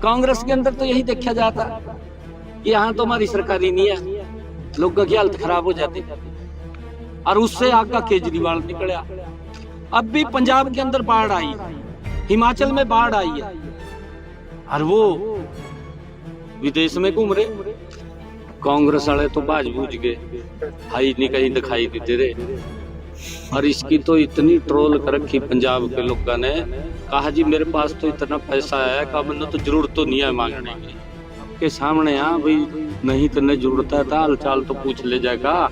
कांग्रेस के अंदर तो यही देखा जाता कि यहाँ तो हमारी सरकार ही नहीं है, लोगों की हालत खराब हो जाती। और उससे आगा केजरीवाल निकला। अब भी पंजाब के अंदर बाढ़ आई, हिमाचल में बाढ़ आई है, और वो विदेश में घूम रहे। कांग्रेस वाले तो बाज बूझ गए, हाई नहीं कहीं दिखाई देते रहे। और इसकी तो इतनी ट्रोल कर रखी पंजाब के लोगों ने, कहा जी मेरे पास तो इतना पैसा है का मैंने तो जरूरत तो नहीं है मांगने की। के सामने हाँ भाई, नहीं तो नहीं जरूरत है, हाल चाल तो पूछ ले जाएगा।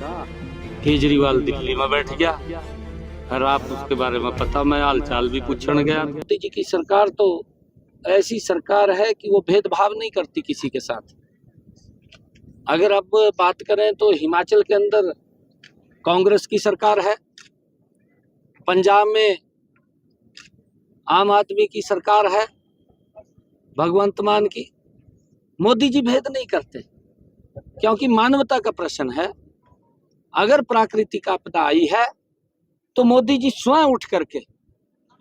केजरीवाल दिल्ली में बैठ गया और आप उसके बारे में पता, मैं हाल चाल भी पूछने गया। मोदी जी की सरकार तो ऐसी सरकार है कि वो भेदभाव नहीं करती किसी के साथ। अगर अब बात करें तो हिमाचल के अंदर कांग्रेस की सरकार है, पंजाब में आम आदमी की सरकार है, भगवंत मान की। मोदी जी भेद नहीं करते, क्योंकि मानवता का प्रश्न है। अगर प्राकृतिक आपदा आई है तो मोदी जी स्वयं उठ करके,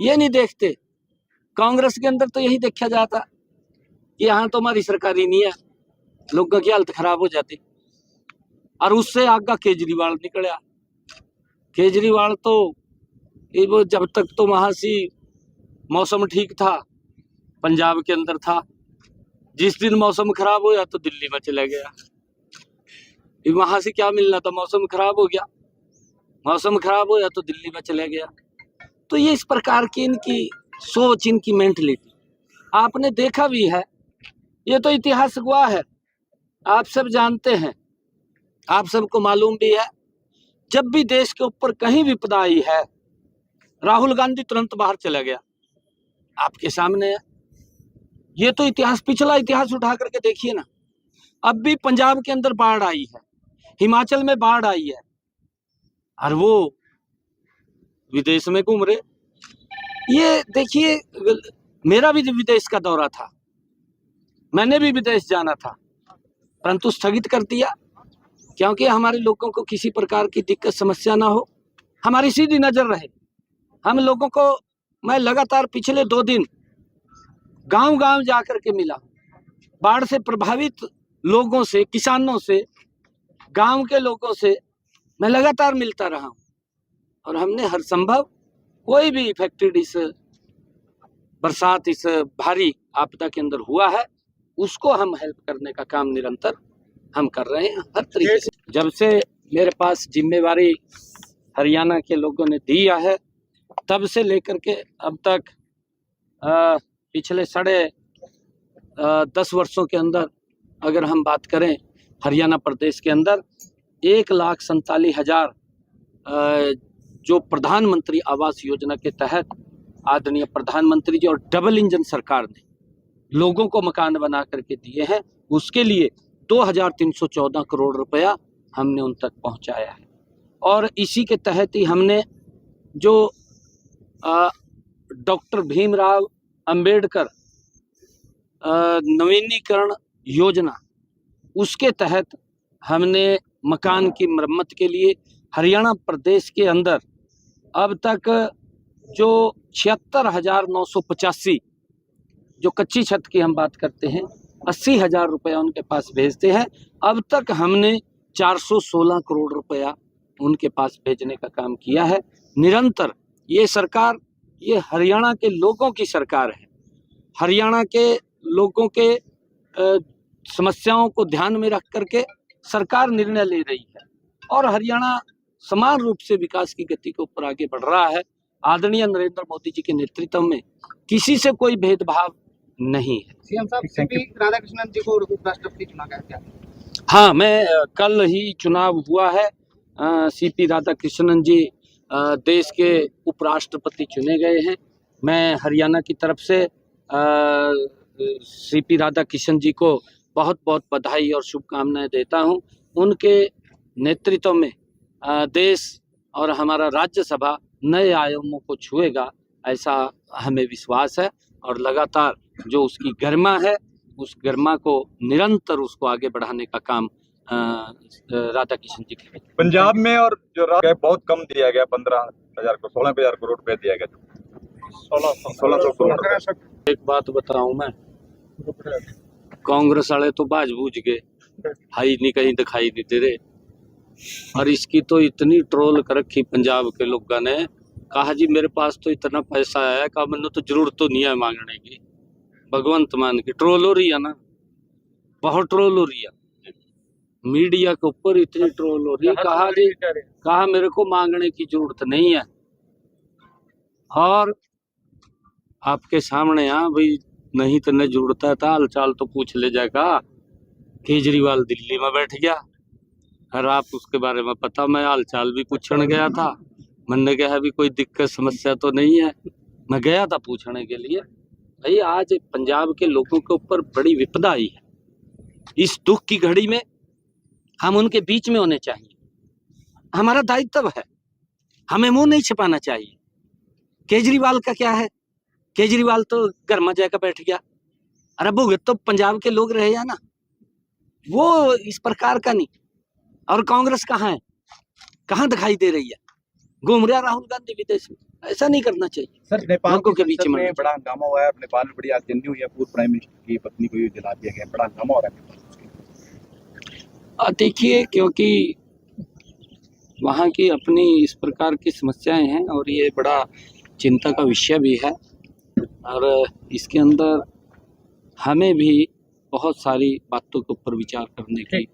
ये नहीं देखते। कांग्रेस के अंदर तो यही देखा जाता कि यहाँ तो हमारी सरकार ही नहीं है, लोगों की हालत खराब हो जाती। और उससे आगा केजरीवाल निकला। केजरीवाल तो वो जब तक तो वहां से मौसम ठीक था, पंजाब के अंदर था। जिस दिन मौसम खराब होया तो दिल्ली में चला गया। वहां से क्या मिलना था, मौसम खराब हो गया, मौसम खराब होया तो दिल्ली में चला गया। तो ये इस प्रकार की इनकी सोच, इनकी मेंटलिटी आपने देखा भी है। ये तो इतिहास गवाह है, आप सब जानते हैं, आप सबको मालूम भी है। जब भी देश के ऊपर कहीं विपदा आई है, राहुल गांधी तुरंत बाहर चला गया। आपके सामने है। ये तो इतिहास, पिछला इतिहास उठा करके देखिए ना। अब भी पंजाब के अंदर बाढ़ आई है, हिमाचल में बाढ़ आई है, और वो विदेश में घूम रहे। ये देखिए, मेरा भी विदेश का दौरा था, मैंने भी विदेश जाना था, परंतु स्थगित कर दिया, क्योंकि हमारे लोगों को किसी प्रकार की दिक्कत समस्या ना हो, हमारी सीधी नजर रहे। हम लोगों को, मैं लगातार पिछले 2 दिन गांव गांव जाकर के मिला, बाढ़ से प्रभावित लोगों से, किसानों से, गांव के लोगों से मैं लगातार मिलता रहा हूं। और हमने हर संभव, कोई भी इफेक्टेड इस बरसात, इस भारी आपदा के अंदर हुआ है, उसको हम हेल्प करने का काम निरंतर हम कर रहे हैं, हर तरीके से। जब से मेरे पास जिम्मेवारी हरियाणा के लोगों ने दिया है, तब से लेकर के अब तक पिछले 10.5 वर्षों के अंदर अगर हम बात करें, हरियाणा प्रदेश के अंदर 1,47,000 जो प्रधानमंत्री आवास योजना के तहत आदरणीय प्रधानमंत्री जी और डबल इंजन सरकार ने लोगों को मकान बना करके दिए हैं, उसके लिए 2,314 करोड़ रुपया हमने उन तक पहुंचाया है। और इसी के तहत ही हमने जो डॉक्टर भीमराव अंबेडकर नवीनीकरण योजना, उसके तहत हमने मकान की मरम्मत के लिए हरियाणा प्रदेश के अंदर अब तक जो 76,985 जो कच्ची छत की हम बात करते हैं, 80,000 रुपया उनके पास भेजते हैं। अब तक हमने 416 करोड़ रुपया उनके पास भेजने का काम किया है। निरंतर ये सरकार, ये हरियाणा के लोगों की सरकार है। हरियाणा के लोगों के समस्याओं को ध्यान में रख करके सरकार निर्णय ले रही है, और हरियाणा समान रूप से विकास की गति के ऊपर आगे बढ़ रहा है। आदरणीय नरेंद्र मोदी जी के नेतृत्व में किसी से कोई भेदभाव नहीं है। सीएम साहब, सीपी राधाकृष्णन जी को उपराष्ट्रपति चुना गया क्या? हाँ, मैं कल ही चुनाव हुआ है। सीपी राधाकृष्णन जी देश के उपराष्ट्रपति चुने गए हैं। मैं हरियाणा की तरफ से सीपी राधाकृष्णन जी को बहुत बहुत बधाई और शुभकामनाएं देता हूं। उनके नेतृत्व में देश और हमारा राज्यसभा नए आयामों को छुएगा, ऐसा हमें विश्वास है। और लगातार जो उसकी गरिमा है, उस गरिमा को निरंतर उसको आगे बढ़ाने का काम राधाकृष्णन जी करेंगे। पंजाब में और जो बहुत कम दिया गया, 15,000 को 16,000 करोड़ रुपया दिया गया, 1600 करोड़। एक बात बताऊं मैं, कांग्रेस वाले तो बाज बूझ गए, हाई नहीं कहीं दिखाई नहीं दे रहे। और इसकी तो इतनी ट्रोल कर रखी पंजाब के लोगों ने, कहा जी मेरे पास तो इतना पैसा है, कहा मैंने तो जरूरत तो नहीं है मांगने की। भगवंत मान की ट्रोल हो रही है ना, बहुत ट्रोल हो रही है, मीडिया के ऊपर इतनी ट्रोल हो रही है। कहा जी, कहा मेरे को मांगने की जरूरत नहीं है। और आपके सामने भाई नहीं तो नहीं जरूरत है, हाल चाल तो पूछ ले जाएगा। केजरीवाल दिल्ली में बैठ गया और आप उसके बारे में पता, मैं हाल चाल भी पूछने गया था। मैंने कहा भी कोई दिक्कत समस्या तो नहीं है, मैं गया था पूछने के लिए। भाई आज पंजाब के लोगों के ऊपर बड़ी विपदा आई है, इस दुख की घड़ी में हम उनके बीच में होने चाहिए, हमारा दायित्व है, हमें मुंह नहीं छिपाना चाहिए। केजरीवाल का क्या है, केजरीवाल तो घर में जाकर बैठ गया, अरे भुगत तो पंजाब के लोग रहे हैं ना, वो इस प्रकार का नहीं। और कांग्रेस कहाँ है, कहाँ दिखाई दे रही है, घूम रहा राहुल गांधी विदेश में। ऐसा नहीं करना चाहिए सर नेपाल लोगों के बीच में। बड़ा हंगामा हुआ है, नेपाल में बड़ी आगजनी हुई है, पूर्व प्राइम मिनिस्टर की पत्नी को जला दिया गया, बड़ा हंगामा हो रहा है। देखिए, क्योंकि वहाँ की अपनी इस प्रकार की समस्याएं हैं और ये बड़ा चिंता का विषय भी है, और इसके अंदर हमें भी बहुत सारी बातों के ऊपर विचार करने की